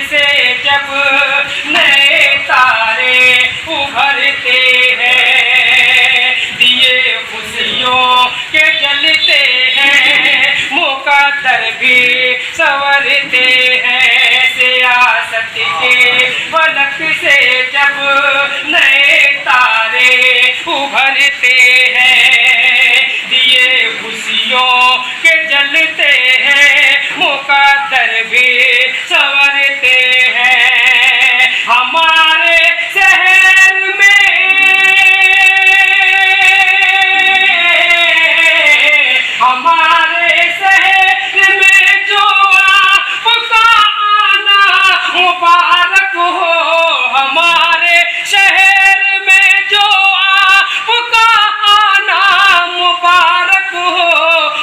से जब नए तारे उभरते हैं, दिए खुशियों के जलते हैं, मुकद्दर भी संवरते हैं। सियासत के फलक से जब नए तारे उभरते हैं, दिए खुशियों के जलते हैं, मुकद्दर भी संवरते हैं। हमारे शहर में, हमारे शहर में जो आपका आना मुबारक हो, हमारे शहर में जो आपका आना मुबारक हो,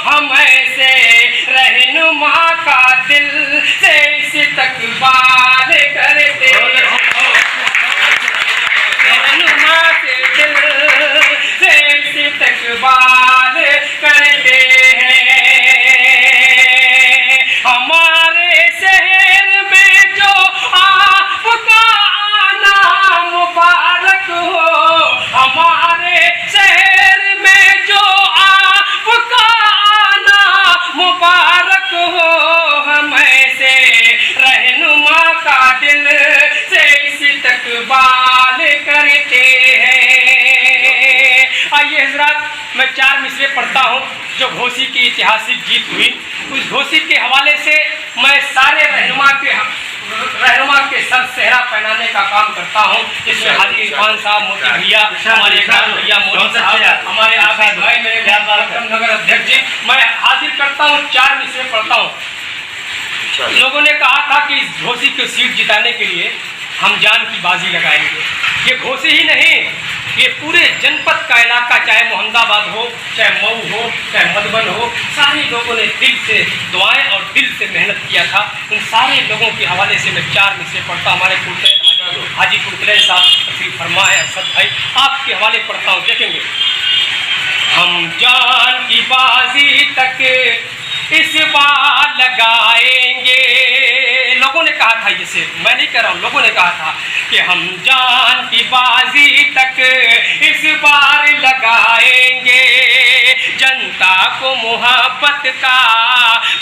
हम ऐसे रहनुमा का दिल से इस्तकबाल करते हैं, रहनुमा से दिल से इस्तकबाल करते हैं। हमारे शहर में जो आपका आना मुबारक हो, हमारे शहर में जो आपका आना मुबारक हो, हम ऐसे रहनुमा का दिल से इस्तकबाल करते हैं। आइए हज़रात, मैं 4 मिसरे पढ़ता हूँ जो घोसी की ऐतिहासिक जीत हुई। उस घोसी के हवाले से मैं सारे रहनुमा के सर सेहरा पहनाने का काम करता हूँ, जिसमें हाजी इरफान साहब, मोती भैया, हमारे भैया मोदी साहब, हमारे आफिस भाई, मेरे नगर अध्यक्ष जी, मैं हाजिर करता हूँ। 4 मिसरे पढ़ता हूँ। लोगों ने कहा था कि इस घोसी को सीट जिताने के लिए हम जान की बाजी लगाएंगे। ये घोसी ही नहीं, ये पूरे जनपद का इलाका, चाहे मोहम्मदाबाद हो, चाहे मऊ हो, चाहे मधुबन हो, सारे लोगों ने दिल से दुआएं और दिल से मेहनत किया था। उन सारे लोगों के हवाले से मैं 4 मिसरे पढ़ता हूँ। हमारे हाजी कुरतलैन साहब तशरीफ फरमाए, असद भाई, आपके हवाले पढ़ता हूँ, देखेंगे। हम जान की बाजी तक इस बार लगाएंगे, लोगों ने कहा था, जिसे मैं नहीं कह रहा हूँ, लोगों ने कहा था कि हम जान की बाजी तक इस बार लगाएंगे, जनता को मोहब्बत का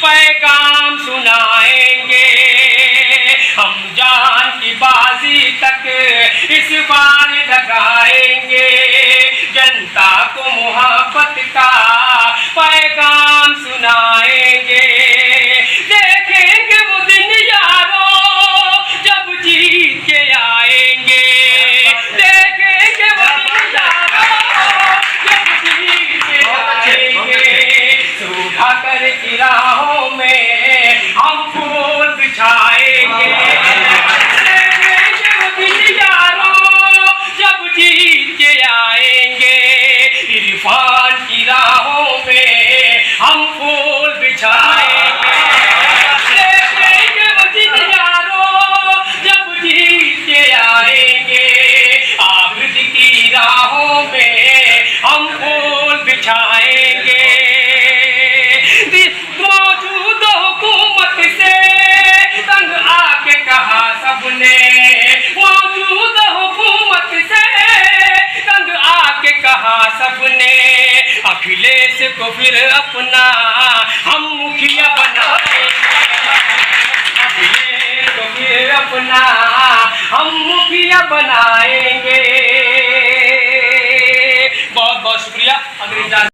पैगाम सुनाएंगे। हम जान की बाजी तक इस बार लगाएंगे, जनता को मोहब्बत का पैगाम सुनाएंगे। देखेंगे वो दिन यारों जब जीत के आएंगे, देखेंगे वो दिन यारों जब जीत के आएंगे। सुबह कर की राहों में हम फूल बिछाएंगे, देखेंगे वो दिन यारों जब जीत के आएंगे। इरफान की राहों में हम फूल बिछाएंगे, देखेंगे वो दिन यारों जब जीत के आएंगे। आबिद की राहों में हम फूल बिछाएंगे। मौजूद हुकूमत से तंग आके कहा सबने, मौजूद हुकूमत से तंग आके कहा सबने, अखिलेश को फिर अपना हम मुखिया बनाएंगे, अखिलेश को फिर अपना हम मुखिया बनाएंगे। बहुत बहुत शुक्रिया। अगर